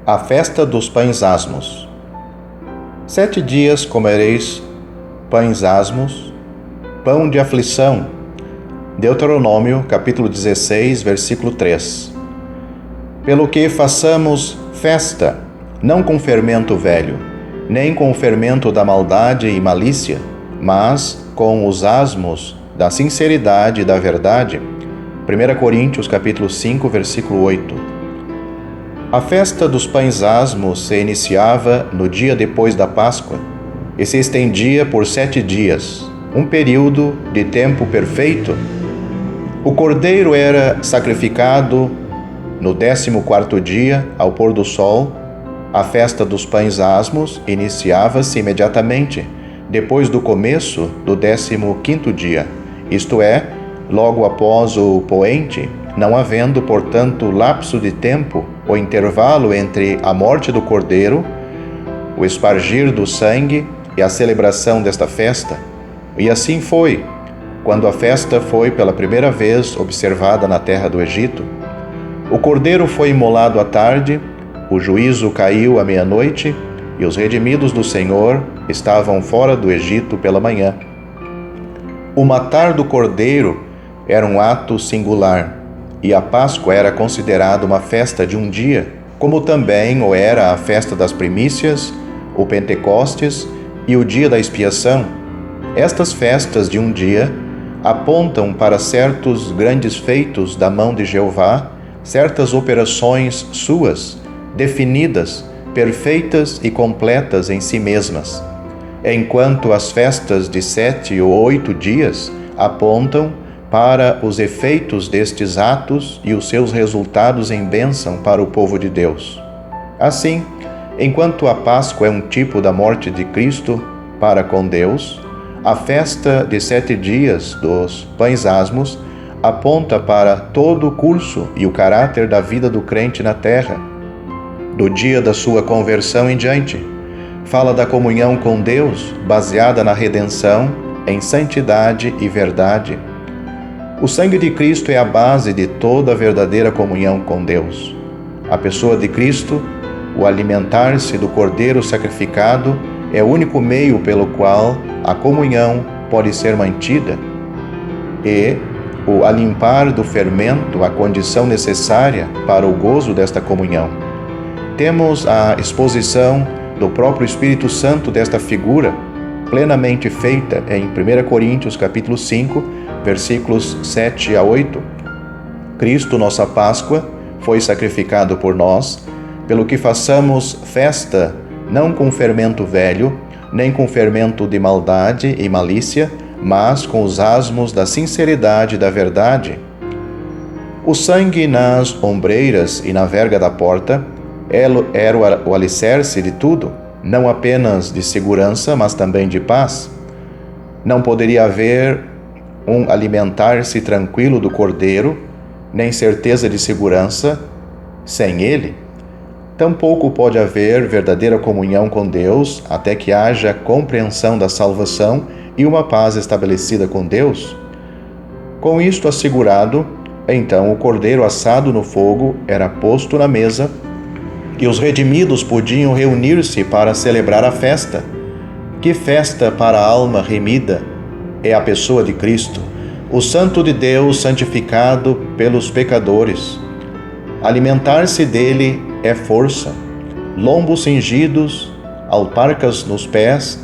A festa dos pães asmos. 7 dias comereis pães asmos, pão de aflição. Deuteronômio, capítulo 16, versículo 3. Pelo que façamos festa, não com fermento velho, nem com o fermento da maldade e malícia, mas com os asmos da sinceridade e da verdade. 1 Coríntios, capítulo 5, versículo 8. A festa dos pães asmos se iniciava no dia depois da Páscoa e se estendia por 7 dias, um período de tempo perfeito. O cordeiro era sacrificado no 14º dia, ao pôr do sol. A festa dos pães asmos iniciava-se imediatamente, depois do começo do 15º dia, isto é, logo após o poente, não havendo, portanto, lapso de tempo ou intervalo entre a morte do cordeiro, o espargir do sangue e a celebração desta festa. E assim foi, quando a festa foi pela primeira vez observada na terra do Egito. O cordeiro foi imolado à tarde, o juízo caiu à meia-noite e os redimidos do Senhor estavam fora do Egito pela manhã. O matar do cordeiro era um ato singular, e a Páscoa era considerada uma festa de um dia, como também o era a festa das primícias, o Pentecostes e o dia da expiação. Estas festas de um dia apontam para certos grandes feitos da mão de Jeová, certas operações suas, definidas, perfeitas e completas em si mesmas, enquanto as festas de 7 ou 8 dias apontam para os efeitos destes atos e os seus resultados em bênção para o povo de Deus. Assim, enquanto a Páscoa é um tipo da morte de Cristo para com Deus, a festa de 7 dias dos pães asmos aponta para todo o curso e o caráter da vida do crente na terra, do dia da sua conversão em diante. Fala da comunhão com Deus, baseada na redenção, em santidade e verdade. O sangue de Cristo é a base de toda a verdadeira comunhão com Deus. A pessoa de Cristo, o alimentar-se do cordeiro sacrificado, é o único meio pelo qual a comunhão pode ser mantida, e o alimpar do fermento a condição necessária para o gozo desta comunhão. Temos a exposição do próprio Espírito Santo desta figura, plenamente feita em 1 Coríntios capítulo 5, versículos 7 a 8. Cristo, nossa Páscoa, foi sacrificado por nós, pelo que façamos festa, não com fermento velho, nem com fermento de maldade e malícia, mas com os asmos da sinceridade e da verdade. O sangue nas ombreiras e na verga da porta era o alicerce de tudo, não apenas de segurança, mas também de paz. Não poderia haver um alimentar-se tranquilo do cordeiro, nem certeza de segurança sem ele. Tampouco pode haver verdadeira comunhão com Deus até que haja compreensão da salvação e uma paz estabelecida com Deus. Com isto assegurado, então o cordeiro assado no fogo era posto na mesa e os redimidos podiam reunir-se para celebrar a festa. Que festa para a alma remida é a pessoa de Cristo, o Santo de Deus santificado pelos pecadores. Alimentar-se dele é força. Lombos cingidos, alparcas nos pés,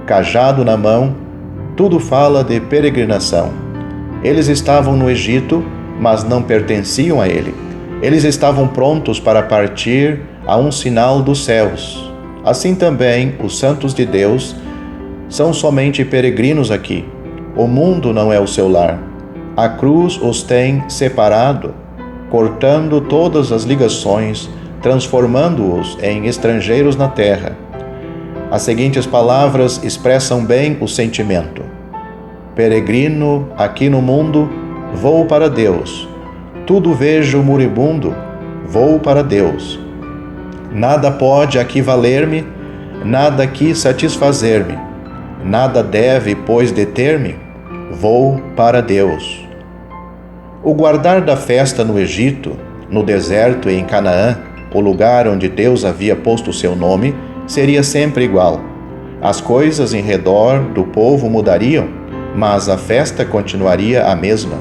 cajado na mão, tudo fala de peregrinação. Eles estavam no Egito, mas não pertenciam a ele. Eles estavam prontos para partir a um sinal dos céus. Assim também, os santos de Deus são somente peregrinos aqui. O mundo não é o seu lar. A cruz os tem separado, cortando todas as ligações, transformando-os em estrangeiros na terra. As seguintes palavras expressam bem o sentimento: peregrino aqui no mundo, vou para Deus. Tudo vejo moribundo, vou para Deus. Nada pode aqui valer-me, nada aqui satisfazer-me. Nada deve, pois, deter-me, vou para Deus. O guardar da festa no Egito, no deserto e em Canaã, o lugar onde Deus havia posto o seu nome, seria sempre igual. As coisas em redor do povo mudariam, mas a festa continuaria a mesma.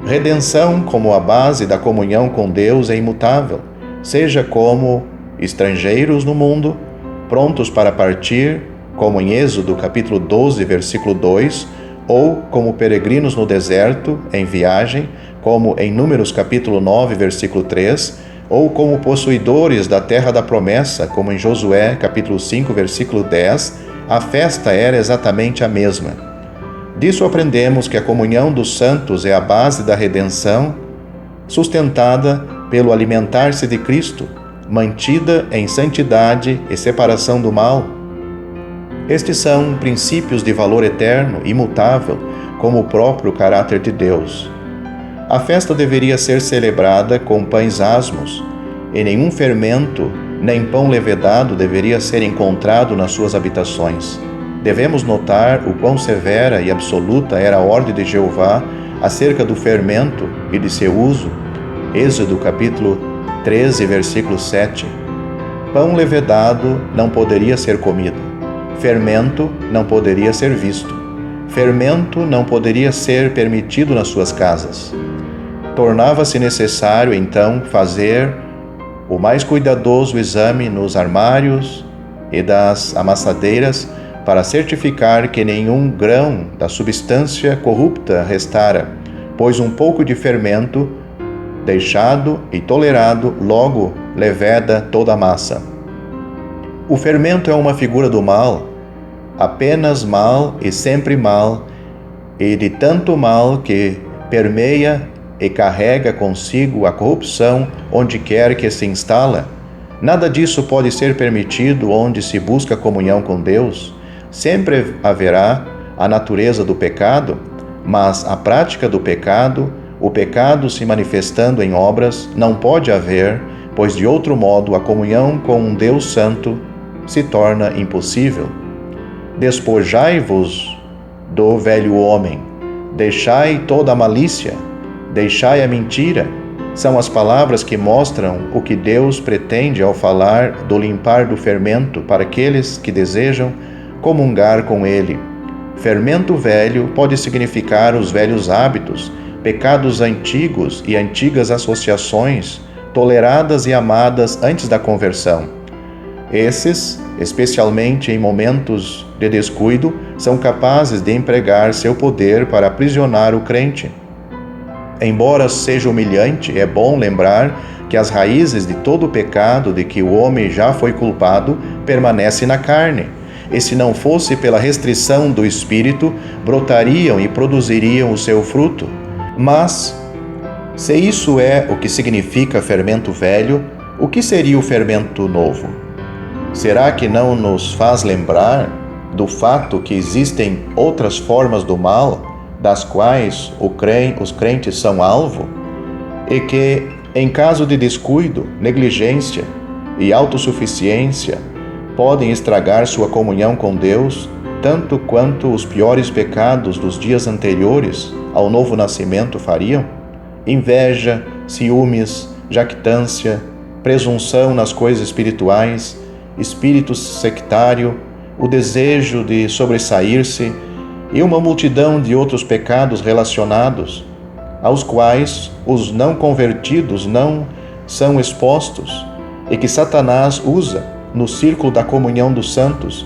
Redenção como a base da comunhão com Deus é imutável, seja como estrangeiros no mundo, prontos para partir, como em Êxodo capítulo 12, versículo 2, ou como peregrinos no deserto, em viagem, como em Números capítulo 9, versículo 3, ou como possuidores da terra da promessa, como em Josué capítulo 5, versículo 10, a festa era exatamente a mesma. Disso aprendemos que a comunhão dos santos é a base da redenção, sustentada pelo alimentar-se de Cristo, mantida em santidade e separação do mal. Estes são princípios de valor eterno, imutável, como o próprio caráter de Deus. A festa deveria ser celebrada com pães asmos, e nenhum fermento, nem pão levedado deveria ser encontrado nas suas habitações. Devemos notar o quão severa e absoluta era a ordem de Jeová acerca do fermento e de seu uso. Êxodo capítulo 13, versículo 7. Pão levedado não poderia ser comido. Fermento não poderia ser visto. Fermento não poderia ser permitido nas suas casas. Tornava-se necessário, então, fazer o mais cuidadoso exame nos armários e das amassadeiras para certificar que nenhum grão da substância corrupta restara, pois um pouco de fermento, deixado e tolerado, logo leveda toda a massa. O fermento é uma figura do mal, apenas mal e sempre mal, e de tanto mal que permeia e carrega consigo a corrupção onde quer que se instala. Nada disso pode ser permitido onde se busca comunhão com Deus. Sempre haverá a natureza do pecado, mas a prática do pecado, o pecado se manifestando em obras, não pode haver, pois de outro modo a comunhão com um Deus Santo se torna impossível. Despojai-vos do velho homem, deixai toda a malícia, deixai a mentira. São as palavras que mostram o que Deus pretende ao falar do limpar do fermento para aqueles que desejam comungar com Ele. Fermento velho pode significar os velhos hábitos, pecados antigos e antigas associações, toleradas e amadas antes da conversão. Esses, especialmente em momentos de descuido, são capazes de empregar seu poder para aprisionar o crente. Embora seja humilhante, é bom lembrar que as raízes de todo o pecado de que o homem já foi culpado permanecem na carne, e se não fosse pela restrição do Espírito, brotariam e produziriam o seu fruto. Mas, se isso é o que significa fermento velho, o que seria o fermento novo? Será que não nos faz lembrar do fato que existem outras formas do mal, das quais os crentes são alvo, e que, em caso de descuido, negligência e autossuficiência, podem estragar sua comunhão com Deus, tanto quanto os piores pecados dos dias anteriores ao novo nascimento fariam? Inveja, ciúmes, jactância, presunção nas coisas espirituais, espírito sectário, o desejo de sobressair-se e uma multidão de outros pecados relacionados, aos quais os não convertidos não são expostos e que Satanás usa no círculo da comunhão dos santos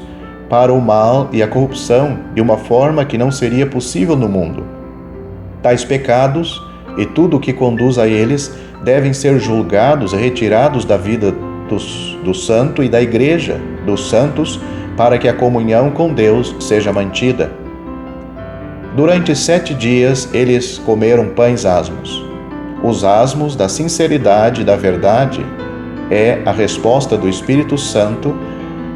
para o mal e a corrupção de uma forma que não seria possível no mundo. Tais pecados e tudo o que conduz a eles devem ser julgados e retirados da vida do santo e da igreja dos santos para que a comunhão com Deus seja mantida. Durante 7 dias eles comeram pães asmos. Os asmos da sinceridade e da verdade é a resposta do Espírito Santo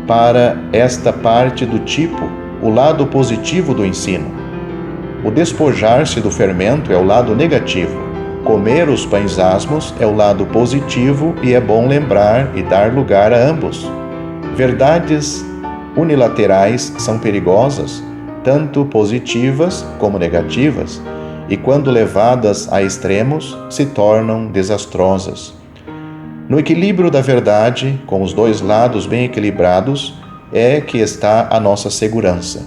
para esta parte do tipo, o lado positivo do ensino. O despojar-se do fermento é o lado negativo. Comer os pães asmos é o lado positivo e é bom lembrar e dar lugar a ambos. Verdades unilaterais são perigosas, tanto positivas como negativas, e quando levadas a extremos, se tornam desastrosas. No equilíbrio da verdade, com os dois lados bem equilibrados, é que está a nossa segurança.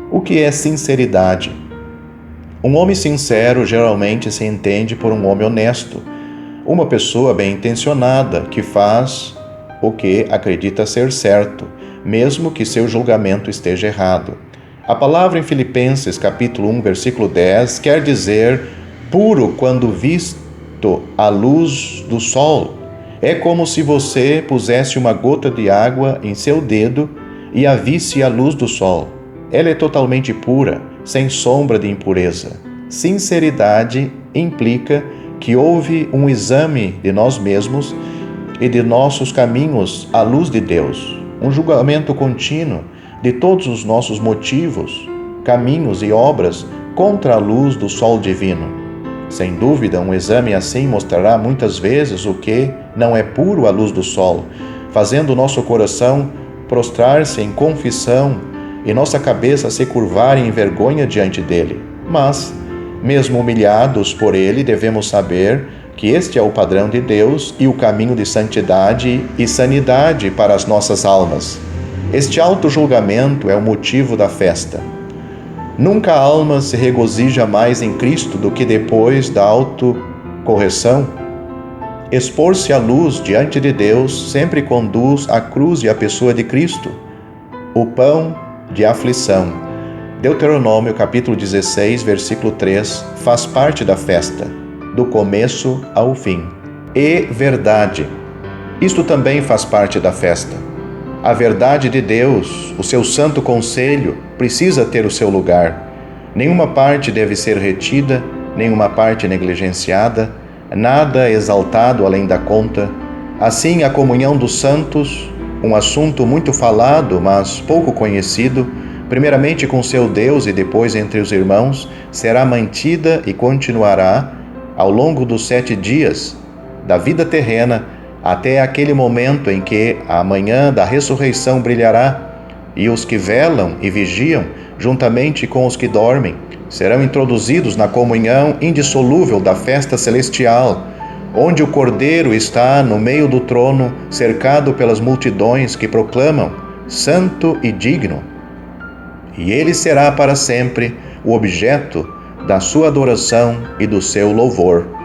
O que é sinceridade? Um homem sincero geralmente se entende por um homem honesto, uma pessoa bem-intencionada que faz o que acredita ser certo, mesmo que seu julgamento esteja errado. A palavra em Filipenses capítulo 1, versículo 10 quer dizer puro quando visto à luz do sol. É como se você pusesse uma gota de água em seu dedo e a visse à luz do sol. Ela é totalmente pura, sem sombra de impureza. Sinceridade implica que houve um exame de nós mesmos e de nossos caminhos à luz de Deus, um julgamento contínuo de todos os nossos motivos, caminhos e obras contra a luz do sol divino. Sem dúvida, um exame assim mostrará muitas vezes o que não é puro à luz do sol, fazendo nosso coração prostrar-se em confissão e nossa cabeça se curvar em vergonha diante dele. Mas, mesmo humilhados por ele, devemos saber que este é o padrão de Deus e o caminho de santidade e sanidade para as nossas almas. Este auto-julgamento é o motivo da festa. Nunca a alma se regozija mais em Cristo do que depois da autocorreção. Expor-se à luz diante de Deus sempre conduz à cruz e à pessoa de Cristo, o pão de aflição. Deuteronômio capítulo 16, versículo 3, faz parte da festa, do começo ao fim. E verdade. Isto também faz parte da festa. A verdade de Deus, o seu santo conselho, precisa ter o seu lugar. Nenhuma parte deve ser retida, nenhuma parte negligenciada, nada exaltado além da conta. Assim, a comunhão dos santos, um assunto muito falado, mas pouco conhecido, primeiramente com seu Deus e depois entre os irmãos, será mantida e continuará ao longo dos 7 dias da vida terrena, até aquele momento em que a manhã da ressurreição brilhará, e os que velam e vigiam, juntamente com os que dormem, serão introduzidos na comunhão indissolúvel da festa celestial, onde o Cordeiro está no meio do trono, cercado pelas multidões que proclamam: Santo e digno. E ele será para sempre o objeto da sua adoração e do seu louvor.